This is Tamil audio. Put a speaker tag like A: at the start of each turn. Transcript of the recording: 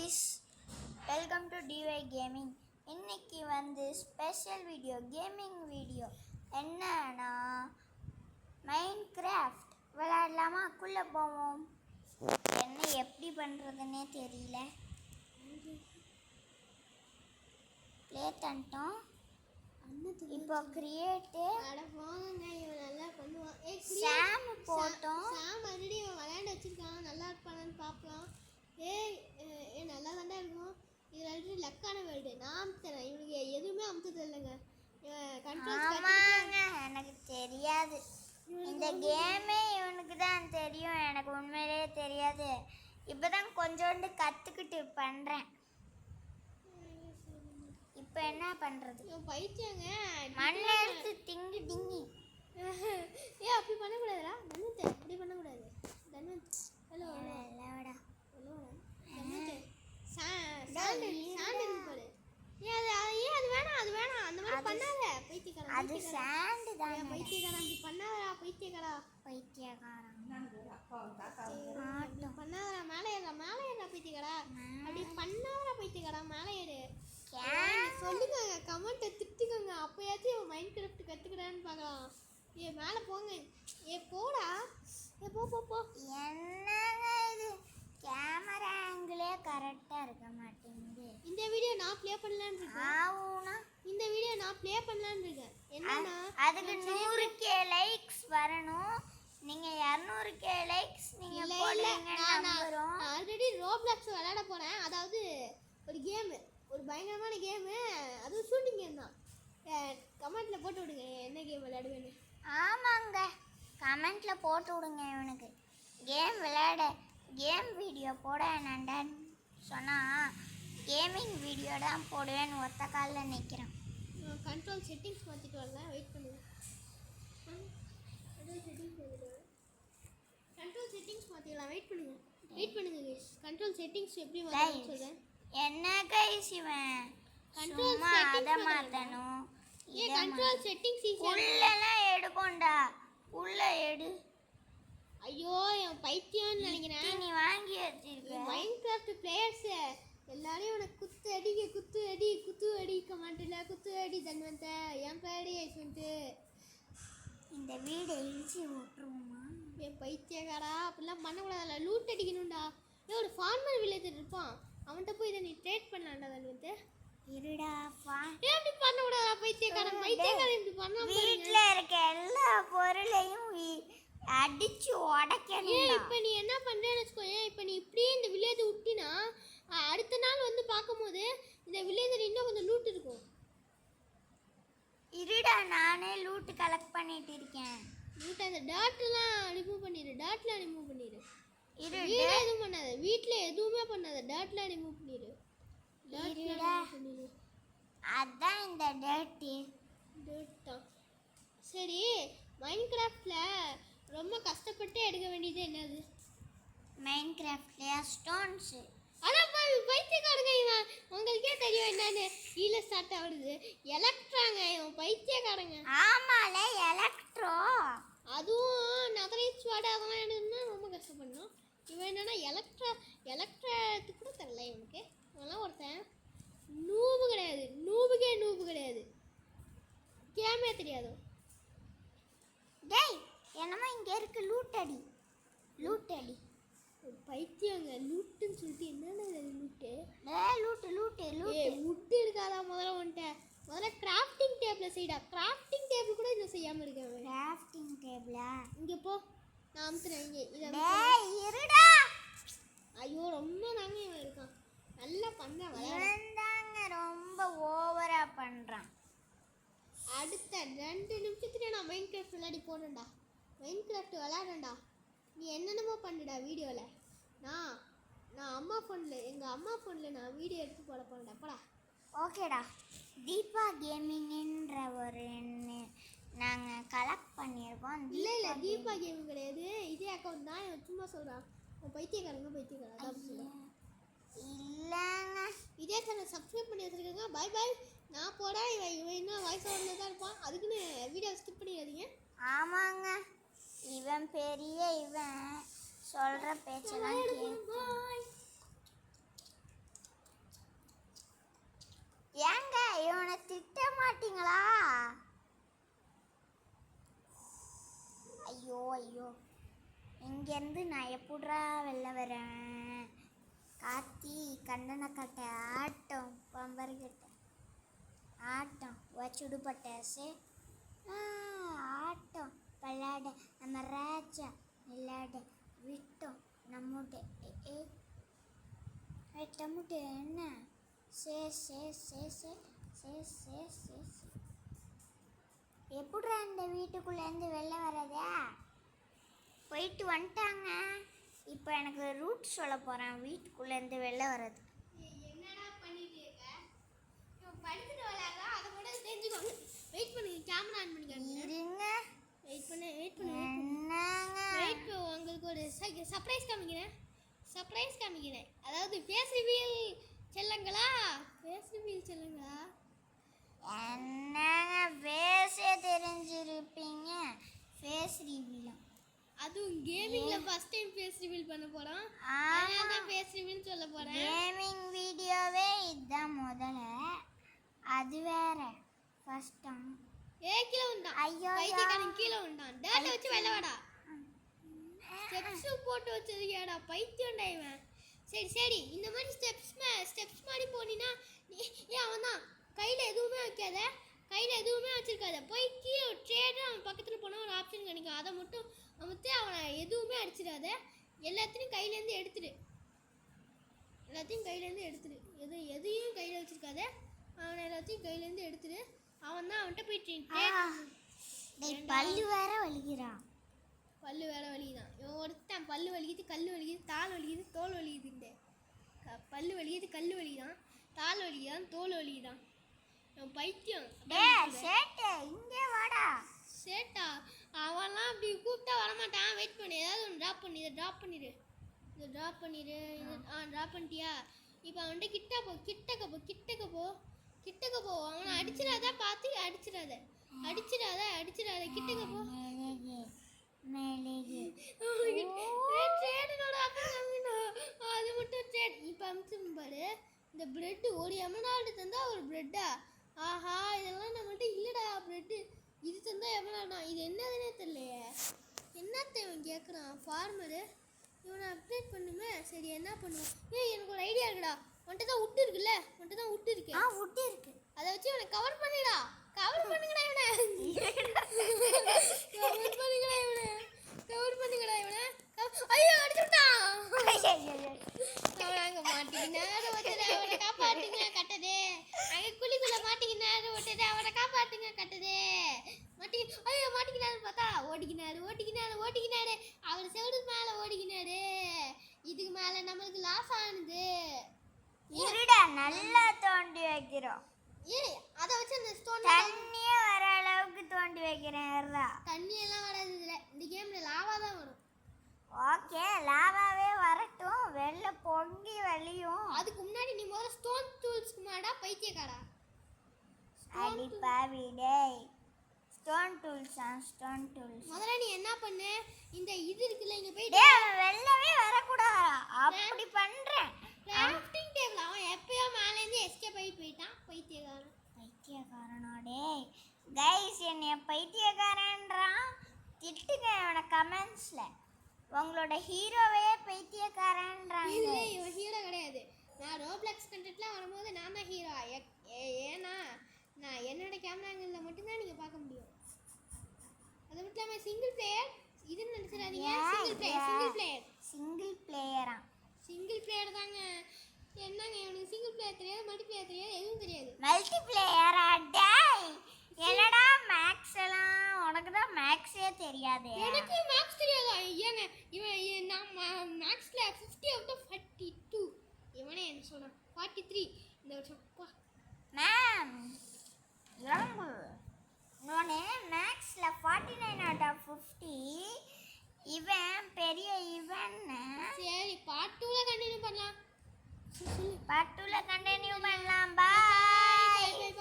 A: guys, welcome to DY Gaming. இன்னைக்கு ஸ்பெஷல் வீடியோ கேமிங் வீடியோ என்னன்னா மைன்கிராஃப்ட் விளையாடலாமா? குள்ள போவோம். என்ன எப்படி பண்றதுன்னே தெரியல. ப்ளே பண்ணிட்டோம். இப்போ கிரியேட் சாம் போட்டோம்.
B: சாம் ஆல்ரெடி விளையாண்டு வச்சிருக்கான். நல்லா இருப்பானு பார்க்கலாம். நல்லா தாண்டா இருக்கும். இது ஆல்ரெடி லக்கான வேர்ல்டு. நான் அமுத்துறேன். இவனுக்கு எதுவுமே அமுத்தது இல்லைங்க.
A: எனக்கு தெரியாது. இந்த கேமே இவனுக்கு தான் தெரியும். எனக்கு உண்மையிலேயே தெரியாது. இப்போதான் கொஞ்சோண்டு கற்றுக்கிட்டு பண்ணுறேன். இப்போ என்ன பண்ணுறது?
B: பைத்தியங்க
A: மண்ணை எடுத்து திங்கி திங்கி.
B: அப்படி பண்ணக்கூடாதுடா தன்வந்த். அப்படி பண்ணக்கூடாது தன்வந்த். ஹலோ
A: இல்லைடா
B: அது வேணாம் அந்த மாதிரி பண்ணாத. பைத்தியக்காரன்
A: அது சாண்ட் தான்.
B: பைத்தியக்காரன் அப்படி பண்ணாதடா. பைத்தியக்காரன் பண்ணாதடா. மேலே ஏறா பைத்தியக்காரா. அப்படி பண்ணாதடா பைத்தியக்காரா. மேலே ஏறு. சொல்லுங்க, கமெண்ட்டை திட்டுக்கோங்க. அப்போயாச்சும் மைன்கிராஃப்ட் கற்றுக்கிறான்னு பார்க்கலாம். மேலே போங்க. போடா. போ.
A: என்னங்க இது? கேமரா ஆங்கிளே கரெக்டாக இருக்க மாட்டேங்குது.
B: இந்த வீடியோ நான் ப்ளே பண்ணலான்னு இருக்கேன். இந்த வீடியோ நான் ப்ளே பண்ணலான்னு இருக்கேன். என்னன்னா
A: அதுக்கு 100k லைக்ஸ் வரணும். நீங்க 200k லைக்ஸ் நீங்க போடுவீங்கன்னு நம்புறோம்.
B: ஆல்ரெடி ரோப்ளாக்ஸ் விளையாட போறேன். அதாவது ஒரு கேம், ஒரு பயங்கரமான கேம். அதுவும் ஷூட்டிங் கேம் தான். கமெண்ட்ல போட்டு விடுங்க என்ன கேம் விளையாடுவேன்னு.
A: ஆமாங்க, கமெண்ட்ல போட்டு விடுங்க. இவனுக்கு கேம் விளையாட கேம் வீடியோ போட என்னண்டான்னு சொன்னால் கேமிங் வீடியோ தான் போடுவேன்னு ஒத்த காலில் நிற்கிறேன்.
B: கண்ட்ரோல் செட்டிங்ஸ் மாற்றிட்டு வரலாம். வெயிட் பண்ணுங்க. கண்ட்ரோல் செட்டிங்ஸ் மாற்றிக்கலாம். வெயிட் பண்ணுங்க கைஸ். கண்ட்ரோல் செட்டிங்ஸ் எப்படி மாற்றணும்னு சொல்கிறேன்.
A: என்ன கைஸ் இவன் கண்ட்ரோல் அதை மாற்றணும்.
B: கண்ட்ரோல் செட்டிங்ஸ்
A: உள்ளெல்லாம் எடுக்கோண்டா. உள்ள எடு.
B: ஐயோ, என் பைத்தியம்னு நினைக்கிறேன்.
A: நீ வாங்கி வச்சிருக்க
B: மைன்கிராஃப்ட் பிளேயர்ஸ் எல்லாரையும் உனக்கு குத்து அடி கமாண்டில் குத்து அடி தன்வந்த. என் பேடி ஐஸ்வன்ட்டு.
A: இந்த வீடை இழிச்சு விட்டுருவோமா?
B: என் பைத்தியக்காரா, அப்படிலாம் பண்ணக்கூடாதுல்ல. லூட் அடிக்கணும்டா. ஒரு ஃபார்மர் வில்லேஜர் இருப்பான். அவன்கிட்ட போய் இதை நீ ட்ரேட் பண்ணலாம்டா தன்வந்து.
A: இருடா
B: அப்படி பண்ணக்கூடாதா பைத்தியக்காரன். இப்படி பண்ண
A: வீட்டில் இருக்க எல்லா பொருளையும் அடிச்சு உடைக்கணும்.
B: இப்போ நீ என்ன பண்ணுறேன்னு வச்சுக்கோங்க. இப்போ நீ இப்படியே இந்த வில்லேஜ் விட்டினா அடுத்த நாள் பார்க்கும்போது இந்த வில்லேஜில் இன்னும் கொஞ்சம் லூட் இருக்கும்.
A: இருடா, நானே லூட் கலெக்ட் பண்ணிட்டு இருக்கேன்.
B: லூட் அந்த டாட்லாம் ரிமூவ் பண்ணிடு. வீடு எதுவும் பண்ணாத. வீட்டில் எதுவுமே பண்ணாத. டாட்லாம் ரிமூவ் பண்ணிடு.
A: அதான் இந்த டேட்
B: தான். சரி, மைன்கிராஃப்டில் ரொம்ப கஷ்டப்பட்டு எடுக்க வேண்டியது என்னது?
A: மைன்கிராஃப்ட்ல ஸ்டோன்ஸ்.
B: அதான் பைத்தியக்காரங்க இவன். உங்களுக்கே தெரியும் என்னன்னு. கீழே ஸ்டார்ட் ஆகுது. எலக்ட்ராங்க இவன் பைத்தியக்காரங்க.
A: ஆமால, எலக்ட்ரோ.
B: அதுவும் நகரேஜ் வாட அதெல்லாம் எடுத்துன்னா ரொம்ப கஷ்டப்படணும். இவன் என்னன்னா எலக்ட்ராத்து கூட தெரியல இவனுக்கு. இவெல்லாம் ஒருத்தன் நூபு கிடையாது. கேமே தெரியாது.
A: டேய், என்னமோ இங்க இருக்கு. லூட் அடி.
B: ஒரு பைத்தியங்க. லூட்டுன்னு சொல்லிட்டு என்னென்ன லூட்டு? லூட்டு இருக்காதா? முதல்ல கிராஃப்டிங் டேபிள் செய்டா. கிராஃப்டிங் டேபிள் கூட இதை செய்யாம இருக்கேன்.
A: கிராஃப்டிங் டேபிளா?
B: இங்க போ, நான் அமுத்துறேன்.
A: இருடா.
B: ஐயோ, ரொம்ப தாங்க இவன் இருக்கான். நல்லா பண்றான்.
A: ரொம்ப ஓவரா பண்றான்.
B: அடுத்த 2 நிமிஷத்துல நான் மைன்கிராஃப்ட் விளையாடி போனேன்டா. மைன்கிராஃப்ட் விளையாடண்டா. நீ என்னென்னமோ பண்ணுடா வீடியோவில். நான் அம்மா ஃபோனில் எங்கள் அம்மா ஃபோனில் நான் வீடியோ எடுத்து போட போகிறேன்டா. போடா.
A: ஓகேடா. தீபா கேமிங்ன்ற ஒரு நாங்கள் கலெக்ட் பண்ணியிருக்கோம்.
B: இல்லை தீபா கேமிங் கிடையாது. இதே அக்கௌண்ட் தான். இவன் சும்மா சொல்கிறான். பைத்தியக்காரங்க.
A: இல்லைங்க,
B: இதே சேனல் சப்ஸ்கிரைப் பண்ணி வச்சுருக்கேங்க. பாய். நான் போட இவன் இன்னும் வாய்ஸ் ஓவரில் தான் இருப்பான். அதுக்குன்னு வீடியோ ஸ்கிப் பண்ணிடாதீங்க.
A: ஆமாங்க, இவன் சொல்கிற பேச்செல்லாம் இங்கேருந்து நான் எப்படிரா வெளில வரேன்? காத்தி கண்டன கட்டை ஆட்டம் பம்பர்கிட்ட ஆட்டம் வச்சுடு பட்டாசு ஆட்டம் பல்லாட நம்ம ராஜா விளையாட விட்டோம் நம்முட்ட நம்முட்ட என்ன சே சே சே சே சே சே சே சே எப்படிரா இந்த வீட்டுக்குள்ளேருந்து வெளில வர்றதா? போயிட்டு வந்துட்டாங்க. இப்போ எனக்கு ரூட் சொல்ல போகிறேன் வீட்டுக்குள்ளேருந்து வெளில வர்றது.
B: என்னடா பண்ணிட்டு இருக்க? இவன் படுத்துட்டு விளையாடுறா, அதை கூட தெரிஞ்சுக்கோங்க. வெயிட் பண்ணுங்க, கேமரா ஆன் பண்ணிக்காங்க.
A: இருங்க,
B: வெயிட் பண்ணு.
A: என்னங்க
B: வெயிட் உங்களுக்கு ஒரு சர்ப்ரைஸ் காமிக்கிறேன். அதாவது ஃபேஸ் ரிவீல் செல்லங்களா?
A: என்னங்க ஃபேஸே தெரிஞ்சிருப்பீங்க. ஃபேஸ் ரிவீலும்
B: அதுவும் கேமிங்ல ஃபர்ஸ்ட் டைம் ஃபேஸ் ரிவீல் பண்ண போறோம்.
A: ஆமா.
B: அதனால தான் ஃபேஸ் ரிவீல் சொல்ல போறேன்.
A: கேமிங் வீடியோவே இதுதான் முதல்ல. அது வேற ஃபர்ஸ்ட் டைம்.
B: கீழே வந்தான்.
A: ஐயோ,
B: பைத்தியக்காரன் கீழே வந்தான். டேட்டா வச்சு வெளில வாடா. ஸ்டெப்ஸ் போட்டு வச்சிருக்கியாடா பைத்தியம்டா இவன். சரி இந்த மாதிரி ஸ்டெப்ஸ் மாதிரி போனீனா அவன் தான் கையில் எதுவுமே வச்சிருக்காத. போய் கீழே ட்ரேடு அவன் பக்கத்தில் போனால் ஒரு ஆப்ஷன் கிடைக்கும். அதை மட்டும் அமுத்து. அவனை எதுவுமே அடிச்சிடாத. எல்லாத்தையும் கையிலேருந்து எடுத்துடு. எதையும் கையில் வச்சிருக்காத. அவனை எல்லாத்தையும் கையிலேருந்து எடுத்துடு. அவன் தான் அவன்கிட்ட போயிட்டு
A: பல்லு வேற வலிக்கிறான்.
B: இவன் ஒருத்தன் பல்லு வலிக்குது, கல் வலிக்குது, தாள் வலிக்குது, தோல் வலிக்குதுண்டு. பல்லு வலிக்குது, கல் வலிக்குதான், தாள் வலிக்குதான், தோல் வலிக்குதான். இவன் பைத்தியம்.
A: இங்கே வாடா.
B: சேட்டா அவன்லாம் அப்படி கூப்பிட்டா வரமாட்டான். வெயிட் பண்ணு, ஏதாவது ஒன்று ட்ராப் பண்ணிடு. இதை ட்ராப் பண்ணிட்டியா? இப்போ அவன்கிட்ட கிட்டக்க போ. அவனை அடிச்சிடாத. பார்த்து அடிச்சிடாத. கிட்டக்க போ. அது மட்டும் ட்ரேட். இப்போ அமுச்சும் பாரு. இந்த பிரெட் ஒரு எமனால்டு தந்தா ஒரு பிரெட்டா? ஆஹா, இதெல்லாம் நம்மகிட்ட இல்லடா பிரெட்டு. இது தந்தா எமனால்டா. இது என்னதுன்னே தெரியலையே. என்னத்த இவன் கேட்குறான் ஃபார்மரு? இவனை அப்டேட் பண்ணுமே. சரி என்ன பண்ணுவோம்? எனக்கு ஒரு ஐடியா இருக்குடா. உன்கிட்ட தான் உட்டு இருக்குல்ல?
A: உட்டு இருக்கு.
B: அதை வச்சு இவனை கவர் பண்ணுங்கடா இவனை. ஐயோ அடிச்சுட்டான். அவன் அங்கே மாட்டிக்கினாரு. அவனை காப்பாட்டுங்க கட்டதே. அங்கே குழிக்குள்ள மாட்டிக்கினாரு. அவனை காப்பாட்டுங்க கட்டதே. மாட்டிக்கினாரு பார்த்தா ஓடிக்கினாரு. அவர் செவடு மேலே ஓடிக்கினாரு. இதுக்கு மேலே நம்மளுக்கு லாஸ் ஆனது.
A: இருடா, நல்லா தோண்டி வைக்கிறோம்.
B: அதை வச்சு அந்த ஸ்டோன்
A: தண்ணியே வர அளவுக்கு தோண்டி வைக்கிறேன்.
B: தண்ணியெல்லாம் வராது இதில். இந்த கேமில் லாவா தான் வரும்.
A: ஓகே, லாவாவே வரட்டும். வெளில பொங்கி வலியும்.
B: அதுக்கு முன்னாடி நீ முதல்ல ஸ்டோன் டூல்ஸ்க்கு மாடா பைத்தியக்காரா.
A: அடி பாவி டேய். Stone tools.
B: முதல்ல நீ என்ன பண்ணு, இந்த இது இருக்குல்ல இங்க போய்
A: வெளிலவே வரக்கூடாது. அப்படி பண்றேன்.
B: Grafting table. அவன் எப்பயோ மேலே இருந்து எஸ்கேப் ஆகி போயிட்டான்.
A: பைத்தியக்காரனா டேய். கைஸ், என்னைய பைத்தியக்காரன்றான். திட்டுங்க அவனை கமெண்ட்ஸ்ல. உங்களோட ஹீரோவே பைத்தியக்காரன்றாங்க.
B: இல்லை, இவன் ஹீரோ கிடையாது. நான் ரோப்ளக்ஸ் கண்டென்ட்லாம் வரும்போது நான் தான் ஹீரோ. ஏன்னா நான் என்னோட கேமரா ஆங்கிளில் மட்டும்தான் நீங்கள் பார்க்க முடியும். அது மட்டும் இல்லாமல் சிங்கிள் பிளேயர் இதுன்னு நினச்சிடாதீங்க. சிங்கிள் பிளேயர் தாங்க. என்னங்க இவனுக்கு சிங்கிள் பிளேயர் தெரியாது, மல்டி பிளேயர் தெரியாது, எதுவும் தெரியாது.
A: மல்டி பிளேயரா டேய்? என்னடா மேக்ஸ் எல்லாம்? உனக்கு தான் மேக்ஸே தெரியாது.
B: எனக்கு மேக்ஸ் தெரியாதா? ஏங்க இவன் நான் மேக்ஸில் 50 out of 42. இவனே என்ன சொல்கிறான் 43 இந்த வருஷம்.
A: மேம் இறங்கு. இன்னொன்று